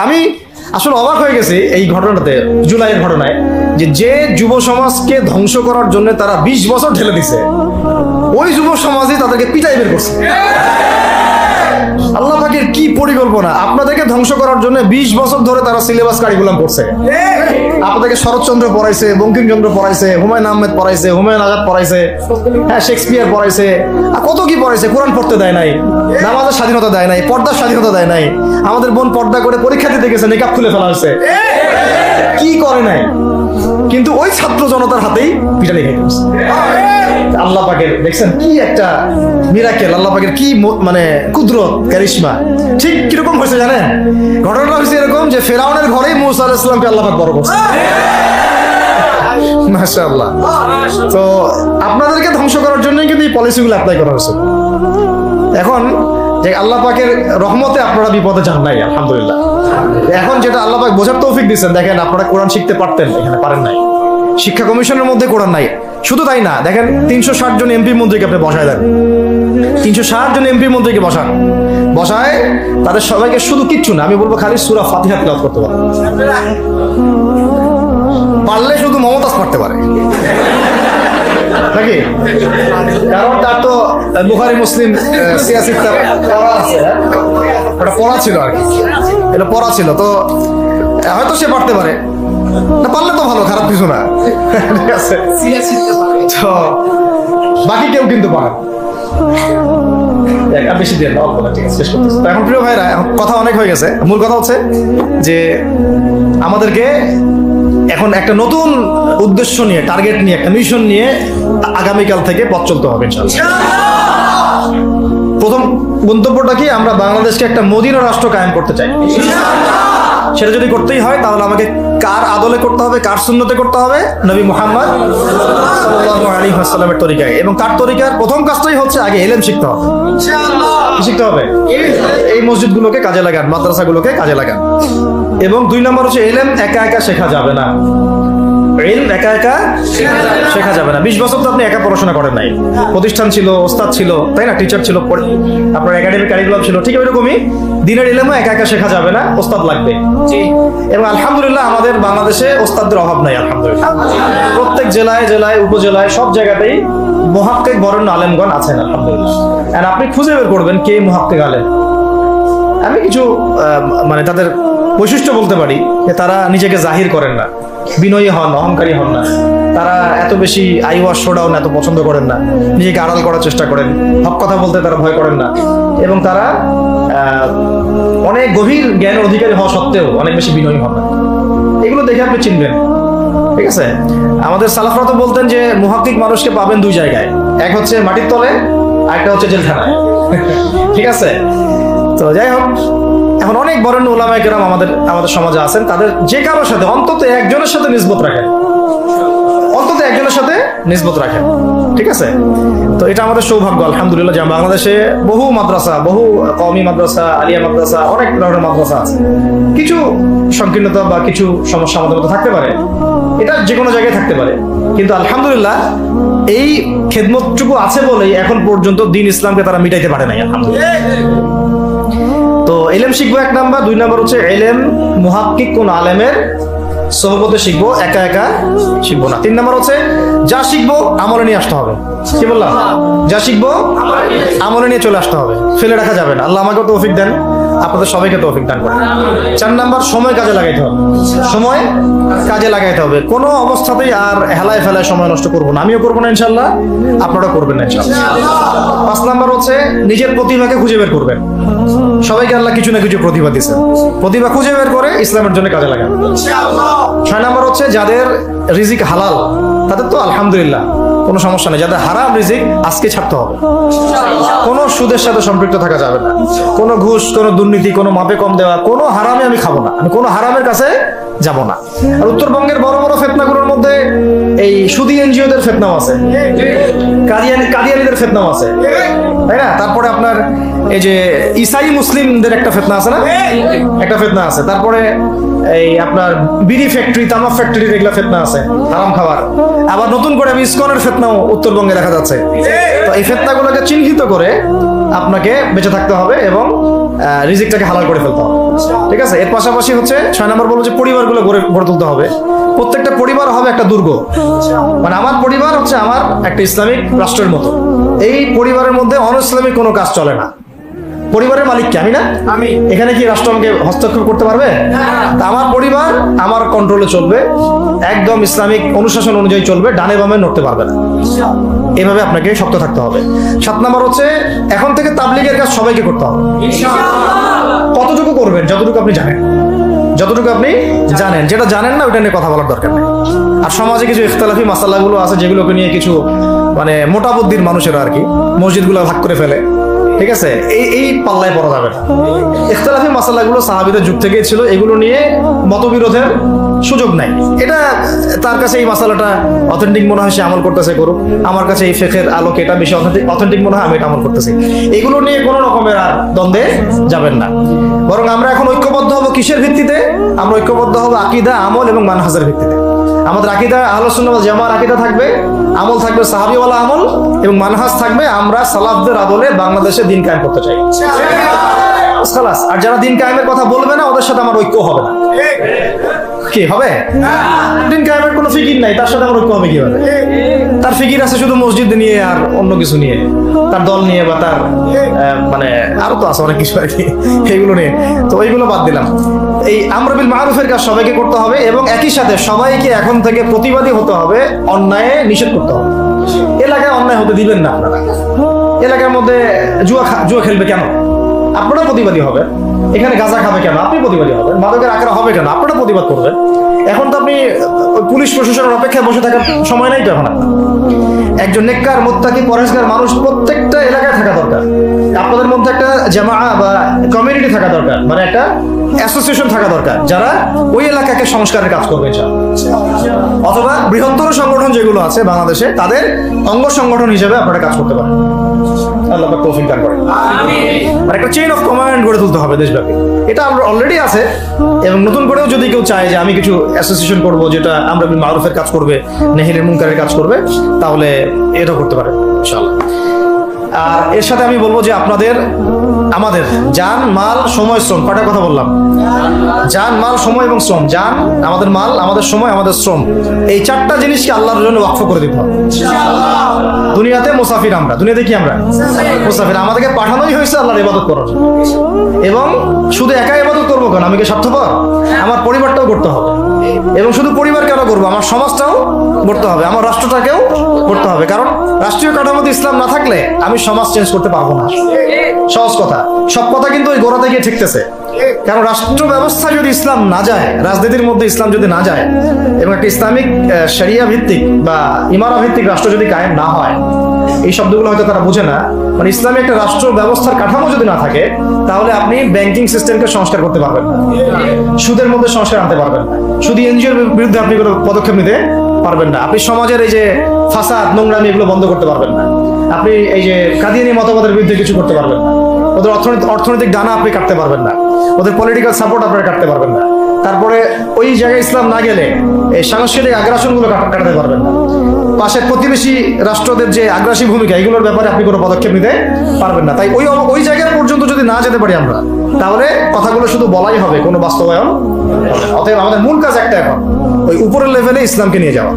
আমি আসলে অবাক হয়ে গেছি এই ঘটনাতে, জুলাইয়ের ঘটনায়, যে যুব সমাজকে ধ্বংস করার জন্য তারা 20 বছর ঢেলে দিছে, ওই যুব সমাজই তাদেরকে পিটাই বের করছে। আল্লাহ পাকের কি পরিকল্পনা! আপনাদেরকে ধ্বংস করার জন্য 20 বছর ধরে তারা সিলেবাস কারিকুলাম করছে। আপনাদেরকে শরৎচন্দ্র পড়াইছে, বঙ্কিমচন্দ্র পড়াইছে, হুমায়ুন আহমেদ পড়াইছে, হুমায়ুন আজাদ পড়াইছে, হ্যাঁ শেক্সপিয়ার পড়াইছে, আর কত কি পড়াইছে। কোরআন পড়তে দেয় নাই, নামাজের স্বাধীনতা দেয় নাই, পর্দার স্বাধীনতা দেয় নাই। আমাদের বোন পর্দা করে পরীক্ষা দিতে গেছে, নিকাব খুলে ফেলা হয়েছে, কি করে নাই। কিন্তু ওই ছাত্র জনতার হাতেই পিটানি খেয়ে গেছে। আল্লাহ পাকের দেখছেন কি একটা মিরাকেল, আল্লাহ পাকের কি মানে কুদরত, কারিশমা। ঠিক কিরকম হয়েছে জানেন? ঘটনাটা হয়েছে এরকম যে ফেরাউনের ঘরেই মুসা আলাইহিস সালামকে আল্লাহ পাক বড় করছে। মাশাআল্লাহ। তো আপনাদেরকে ধ্বংস করার জন্যই কিন্তু এই পলিসিগুলো অ্যাপ্লাই করা হয়েছে। এখন যে আল্লাহ পাকের রহমতে আপনারা বিপদে যান নাই, আলহামদুলিল্লাহ। এখন যেটা আল্লাহ পাক বোঝার তৌফিক দিচ্ছেন, দেখেন আপনারা কোরআন শিখতে পারতেন, এখানে পারেন নাই। শিক্ষা কমিশনের মধ্যে কোরআন নাই। শুধু তাই না, দেখেন 360 জন এমপি মন্ত্রীকে আপনি বসায় দেন, 360 জন এমপি মন্ত্রীকে বসায় তাদের সবাইকে শুধু কিচ্ছু না, আমি বলবো খালি সূরা ফাতিহা তিলাওয়াত করতে পারে। পারলে শুধু মমতাজ পড়তে পারে নাকি? কারণ তার তো বুখারী মুসলিম সিয়াসি পড়া আছে, ওটা পড়া ছিল আর কি, এটা পড়া ছিল, তো হয়তো সে পারতে পারে। না পারলে তো ভালো, খারাপ কিছু না, ঠিক আছে। তো বাকি কেউ কিন্তু পারে। বেশি দিয়ে না, অল্প না, ঠিক আছে, শেষ করতেছি। এখন প্রিয় ভাইরা, কথা অনেক হয়ে গেছে। মূল কথা হচ্ছে যে আমাদেরকে এখন একটা নতুন উদ্দেশ্য নিয়ে, টার্গেট নিয়ে, একটা মিশন নিয়ে আগামীকাল থেকে পথ চলতে হবে ইনশাআল্লাহ। প্রথম গন্তব্যটা কি? আমরা বাংলাদেশকে একটা মদিনা রাষ্ট্র কায়েম করতে চাই। সেটা যদি করতেই হয় তাহলে আমাকে কার আদলে করতে হবে, কার সুন্নতে করতে হবে? নবী মুহাম্মদ সাল্লাল্লাহু আলাইহি ওয়াসাল্লামের তরিকায়। এবং তার তরিকার প্রথম কাজটাই হচ্ছে আগে ইলম শিখতে হবে। কি শিখতে হবে? এই মসজিদগুলোকে কাজে লাগান, মাদ্রাসাগুলোকে কাজে লাগান। এবং 2 নম্বর হচ্ছে ইলম একা একা শেখা যাবে না। ইলম একা একা শেখা যাবে না। 20 বছর তো আপনি একা পড়াশোনা করেন নাই, প্রতিষ্ঠান ছিল, ওস্তাদ ছিল, তাই না? টিচার ছিল, আপনার একাডেমিক কারিকুলাম ছিল। ঠিক ওইরকমই দিনের ইলমও একা একা শেখা যাবে না, ওস্তাদ লাগবে। এবং আলহামদুলিল্লাহ আমাদের বাংলাদেশে ওস্তাদদের অভাব নাই, আলহামদুলিল্লাহ। প্রত্যেক জেলায় জেলায়, উপজেলায়, সব জায়গাতেই মুহাক্কিক বরেণ্য আলেমগণ আছেন, আলহামদুলিল্লাহ। আর আপনি খুঁজে বের করবেন কে মুহাক্কিক আলেম। আমি কিছু মানে তাদের বৈশিষ্ট্য বলতে পারি যে তারা নিজেকে জাহির করেন না, বিনয়ী হন, অহংকারী হন না, তারা এত বেশি আইওয়াস শোডাউন এত পছন্দ করেন না, নিজেকে আড়াল করার চেষ্টা করেন, হক কথা বলতে তারা ভয় করেন না, এবং তারা অনেক গভীর জ্ঞানের অধিকারী হওয়া সত্ত্বেও অনেক বেশি বিনয়ী হন না। এগুলো দেখে আপনি চিনবেন, ঠিক আছে? আমাদের সালাফরা তো বলতেন যে মুহাক্কিক মানুষকে পাবেন 2 জায়গায়, এক হচ্ছে মাটির তলে, আরেকটা হচ্ছে জেলখানায়, ঠিক আছে? তো যাই হোক, এখন অনেক বরেণ্য উলামায়ে কেরাম আমাদের সমাজে আছেন, তাদের যে কারোর সাথে অন্তত একজনের সাথে নিসবত রাখেন, অন্তত একজনের সাথে নিসবত রাখেন, ঠিক আছে? তো এটা আমাদের সৌভাগ্য, আলহামদুলিল্লাহ, যে বাংলাদেশে বহু মাদ্রাসা, বহু কওমি মাদ্রাসা, আলিয়া মাদ্রাসা, অনেক ধরনের মাদ্রাসা আছে। কিছু সংকীর্ণতা বা কিছু সমস্যা আমাদের মধ্যে থাকতে পারে, এটা যে কোনো জায়গায় থাকতে পারে, কিন্তু আলহামদুলিল্লাহ এই খেদমতটুকু আছে বলেই এখন পর্যন্ত দ্বীন ইসলামকে তারা মিটাইতে পারে নাই, আলহামদুলিল্লাহ। তো ইলম শিখবো 1 নাম্বার, 2 নাম্বার হচ্ছে ইলম মুহাক্কিক কোন আলেমের সোহবতে শিখবো, একা একা শিখবো না। 3 নাম্বার হচ্ছে যা শিখবো আমলে নিয়ে আসতে হবে। কি বললাম? যা শিখবো আমলে নিয়ে চলে আসতে হবে, ফেলে রাখা যাবে না। আল্লাহ আমাকে তৌফিক দেন, আপনাদের সবাইকে তৌফিক দান করেন। 4 নাম্বার সময় কাজে লাগাইতে হবে, সময় কাজে লাগাইতে হবে। কোনো অবস্থাতেই আর হেলায় ফেলায় সময় নষ্ট করবো না, আমিও করবো না ইনশাল্লাহ, আপনারা করবেন না ইনশাল্লাহ। 5 নাম্বার হচ্ছে নিজের প্রতিভাকে খুঁজে বের করবেন। সবাইকে আল্লাহ কিছু না কিছু প্রতিভা দিয়েছেন, প্রতিভা খুঁজে বের করে ইসলামের জন্য কাজে লাগান। 6 নাম্বার হচ্ছে যাদের রিজিক হালাল তাদের তো আলহামদুলিল্লাহ কোনো সমস্যা নেই, যাদের হারাম রিজিক আজকে ছাড়তে হবে। কোনো সুদের সাথে সম্পৃক্ত থাকা যাবে না, কোনো ঘুষ, কোনো দুর্নীতি, কোনো মাপে কম দেওয়া, কোনো হারামে আমি খাবো না, আমি কোনো হারামের কাছে যাব না। আর উত্তরবঙ্গের বড় বড় ফিতনাগুলোর মধ্যে এই সুদী এনজিওদের ফিতনাও আছে, কাদিয়ানীদের ফিতনাও আছে, তাই না? তারপরে আপনার এই যে ইসাই মুসলিমদের একটা ফিতনা আছে না, একটা ফিতনা আছে। তারপরে এই আপনার বিড়ি ফ্যাক্টরি, তামাক ফ্যাক্টরির এগুলা ফিতনা আছে, হারাম খাবার। আবার নতুন করে ইসকনের ফিতনাও উত্তরবঙ্গে দেখা যাচ্ছে। তো এই ফিতনাগুলোকে চিহ্নিত করে আপনাকে বেঁচে থাকতে হবে এবং রিজিকটাকে হালাল করে ফেলতে হবে, ঠিক আছে। এর পাশাপাশি হচ্ছে 6 নম্বর বলবো যে পরিবারগুলো গড়ে তুলতে হবে। প্রত্যেকটা পরিবার হবে একটা দুর্গ, মানে আমার পরিবার হচ্ছে আমার একটা ইসলামিক রাষ্ট্রের মতো। এই পরিবারের মধ্যে অন-ইসলামিক কোনো কাজ চলে না। পরিবারের মালিক কি? আমি না? আমি। এখানে কি রাষ্ট্র আমাকে হস্তক্ষেপ করতে পারবে? তা আমার পরিবার আমার কন্ট্রোলে চলবে, একদম ইসলামিক অনুশাসন অনুযায়ী চলবে, ডানে বামে নড়তে পারবে না। এভাবে আপনাকে শক্ত থাকতে হবে। 7 নম্বর হচ্ছে এখন থেকে তাবলীগের কাজ সবাইকে করতে হবে। কতটুকু করবেন? যতটুকু আপনি জানেন, যতটুকু আপনি জানেন। যেটা জানেন না ওটা নিয়ে কথা বলার দরকার নেই। আর সমাজে কিছু ইখতিলাফি মাসালাগুলো আছে যেগুলোকে নিয়ে কিছু মানে মোটা বুদ্ধির মানুষেরা আর কি মসজিদগুলো ভাগ করে ফেলে, ঠিক আছে। এই পাল্লায় পড়া যাবে না। ইখতিলাফি মাসালাগুলো সাহাবীদের যুগ থেকেই ছিল, এগুলো নিয়ে মতবিরোধের সুযোগ নাই। এটা তার কাছে এই মাসালাটা অথেন্টিক মনে হয়, সে আমল করতেছে, করুক। আমার কাছে এই ফিকহের আলোকে এটা বেশি অথেন্টিক মনে হয়, আমি এটা আমল করতেছি। এগুলো নিয়ে কোনো রকমের আর দ্বন্দ্বে যাবেন না। বরং আমরা এখন ঐক্যবদ্ধ হব কিসের ভিত্তিতে? আমরা ঐক্যবদ্ধ হব আকীদা, আমল এবং মানহাজের ভিত্তিতে। আমাদের আকীদা আহলুস সুন্নাহ ওয়াল জামাআর আকীদা থাকবে, আমল থাকবে সাহাবীওয়ালা আমল, এবং মানহাজ থাকবে আমরা সালাফদের আদলে বাংলাদেশে দিন কায়েম করতে চাই। খালাস। আর যারা দিন কায়েমের কথা বলবে না ওদের সাথে আমার ঐক্য হবে না। কি হবে? দিন কায়েমের কোনো ফিকির নাই, তার সাথে আমার ঐক্য হবে কিভাবে? তার ফিকির আছে শুধু মসজিদ নিয়ে আর অন্য কিছু নিয়ে, তার দল নিয়ে বা তার মানে আরো তো আছে অনেক কিছু আর কি, এইগুলো নিয়ে। তো এইগুলো বাদ দিলাম। এই আমর বিল মারুফের কাজ সবাইকে করতে হবে, এবং একই সাথে সবাইকে এখন থেকে প্রতিবাদী হতে হবে, অন্যায় নিষেধ করতে হবে। এলাকায় অন্যায় হতে দিবেন না আপনারা। এলাকার মধ্যে জুয়া খেলবে কেন? আপনারা প্রতিবাদী হবেন। এখানে গাঁজা খাবে কেন? আপনি প্রতিবাদী হবেন। মাদকের আখড়া হবে কেন? আপনারা প্রতিবাদ করবেন। এখন তো আপনি পুলিশ প্রশাসনের অপেক্ষায় বসে থাকার সময় নাই তো এখন আপনার। একজন নেককার, মুত্তাকি, পরহেজগার মানুষ প্রত্যেকটা এলাকায় থাকা দরকার। আপনাদের মধ্যে একটা জামাআ বা কমিউনিটি থাকা দরকার, মানে একটা অ্যাসোসিয়েশন থাকা দরকার, যারা ওই এলাকাকে সংস্কারের কাজ করবে। অথবা বৃহত্তর সংগঠন যেগুলো আছে বাংলাদেশে, তাদের অঙ্গ সংগঠন হিসেবে আপনারা কাজ করতে পারেন। আল্লাহ পাক তৌফিক দান করেন। আর একটা চেইন অফ কমান্ড গড়ে তুলতে হবে দেশব্যাপী। এটা আমরা অলরেডি আছে, এবং নতুন করেও যদি কেউ চায় যে আমি কিছু অ্যাসোসিয়েশন করব যেটা আমরা মারুফের কাজ করবে, নেহির মুনকারের কাজ করবে, তাহলে এটা করতে পারে ইনশাআল্লাহ। আর এর সাথে আমি বলবো যে আমাদের জান, মাল, সময়, শ্রম, কয়টা কথা বললাম? জান, মাল, সময় এবং শ্রম। জান, আমাদের মাল, আমাদের সময়, আমাদের শ্রম, এই 4টা জিনিসকে আল্লাহর জন্য ওয়াকফ করে দিতে হবে। দুনিয়াতে মুসাফির আমরা, দুনিয়াতে কি আমরা? মুসাফির। আমাদেরকে পাঠানোই হয়েছে আল্লাহর ইবাদত করার জন্য। এবং শুধু একা ইবাদত করবো কেন? আমি কি স্বার্থপর? আমার পরিবারটাও করতে হবে। এবং শুধু পরিবার কেন করবো? আমার সমাজটাও করতে হবে, আমার রাষ্ট্রটাকেও করতে হবে। কারণ রাষ্ট্রীয় কাঠামোতে ইসলাম না থাকলে আমি সমাজ চেঞ্জ করতে পারবো না। সহজ কথা। সব কথা কিন্তু ওই গোড়াতে গিয়ে ঠেকতেছে। কারণ রাষ্ট্র ব্যবস্থা যদি ইসলাম না যায়, রাজনীতির মধ্যে ইসলাম যদি না যায়, এবং একটা ইসলামিক শরিয়া ভিত্তিক বা ইমারা ভিত্তিক রাষ্ট্র যদি কায়েম না হয়, এই শব্দগুলো হয়তো তারা বুঝে না। মানে ইসলামী একটা রাষ্ট্র ব্যবস্থার কাঠামো যদি না থাকে, তাহলে আপনি ব্যাংকিং সিস্টেমকে সংস্কার করতে পারবেন না, সুদের মধ্যে সংস্কার আনতে পারবেন না, শুধু এনজিওর বিরুদ্ধে আপনি কোনো পদক্ষেপ নিতে পারবেন না, আপনি সমাজের এই যে ফাসাদ, নোংরামি, এগুলো বন্ধ করতে পারবেন না, আপনি এই যে কাদিয়ানি মতবাদের বিরুদ্ধে কিছু করতে পারবেন না, ওদের অর্থনৈতিক ডানা আপনি কাটতে পারবেন না, ওদের পলিটিক্যাল সাপোর্ট আপনারা কাটতে পারবেন না। তারপরে ওই জায়গায় ইসলাম না গেলে এই সাংস্কৃতিক আগ্রাসন গুলো কাটাতে পারবেন না। পাশের প্রতিবেশী রাষ্ট্রদের যে আগ্রাসী ভূমিকা, এগুলোর ব্যাপারে আপনি কোনো পদক্ষেপ নিতে পারবেন না। তাই ওই জায়গা পর্যন্ত যদি না যেতে পারি আমরা, তাহলে কথাগুলো শুধু বলাই হবে, কোনো বাস্তবায়ন। অতএব আমাদের মূল কাজ একটা, এখন ওই উপরের লেভেলে ইসলামকে নিয়ে যাওয়া।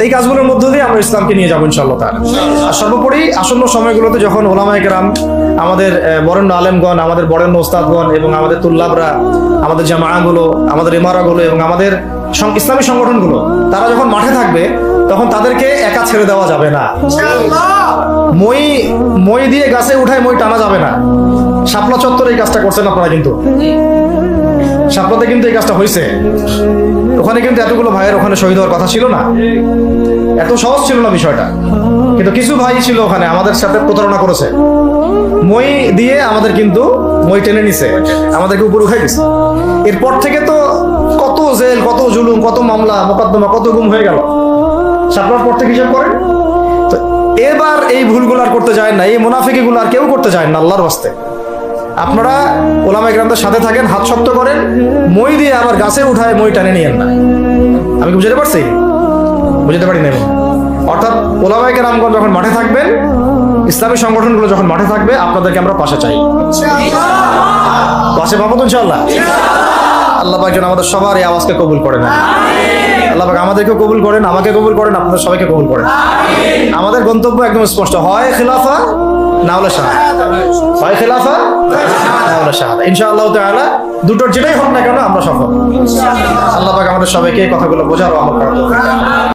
এই কাজগুলোর মধ্য দিয়ে আমরা ইসলামকে নিয়ে যাবো ইনশাআল্লাহ তাআলা। আর সর্বোপরি আসন্ন সময়গুলোতে যখন ওলামায়ে কেরাম, আমাদের বরেণ্য আলেমগণ, আমাদের বরেণ্য ওস্তাদগণ এবং আমাদের তুল্লাবরা, আমাদের জামাআগুলো, আমাদের ইমারাগুলো এবং আমাদের ইসলামী সংগঠনগুলো, তারা যখন মাঠে থাকবে, তখন তাদেরকে একা ছেড়ে দেওয়া যাবে না। মই দিয়ে গাছে উঠায় মই টানা যাবে না। শাপলা চত্বরে এই কাজটা করছেন আপনারা, কিন্তু শাপলাতে কিন্তু এই কাজটা হয়েছে। ওখানে কিন্তু এতগুলো ভাইয়ের ওখানে শহীদ হওয়ার কথা ছিল না, এত সহজ ছিল না বিষয়টা। কিন্তু কিছু ভাই ছিল ওখানে আমাদের সাথে প্রতারণা করেছে, মই দিয়ে আমাদের কিন্তু মই টেনে নিছে, আমাদেরকে উপর উঠাই দিছে। এরপর থেকে তো কত জেল, কত জুলুম, কত মামলা মোকদ্দমা, কত গুম হয়ে গেল। শাপলার পর থেকে হিসাব করেন তো, এবার এই ভুলগুলো আর করতে যায় না, এই মুনাফিকিগুলো আর কেউ করতে যায় না। আল্লাহর ওয়াস্তে আপনারা ওলামায়ে কেরামদের সাথে থাকেন, হাত শক্ত করেন, মই দিয়ে আবার গাছে উঠায় মই টানে নিয়েন না। আমি কি বুঝতে পারছি? বুঝতে পারি না। অর্থাৎ ওলামায়ে কেরামগণ যখন মাঠে থাকবেন, ইসলামী সংগঠনগুলো যখন মাঠে থাকবে আপনাদেরকে আমরা পাশে চাই, পাশে পাবো তো ইনশাআল্লাহ। আল্লাহ পাক যেন আমাদের সবার এই আওয়াজকে কবুল করেন, আল্লাহ পাক আমাদেরকেও কবুল করেন, আমাকে কবুল করেন, আপনাদের সবাইকে কবুল করেন। আমাদের গন্তব্য একদম স্পষ্ট, হয় খিলাফা না হলে শাহাদাত, হয় খিলাফা না হলে শাহাদাত। ইনশাআল্লাহ তাআলা দুটোর যেটাই হোক না কেন আমরা সফল। আল্লাহ পাক আমাদের সবাইকে এই কথাগুলো বোঝার ও আমল করার তৌফিক দান করুন।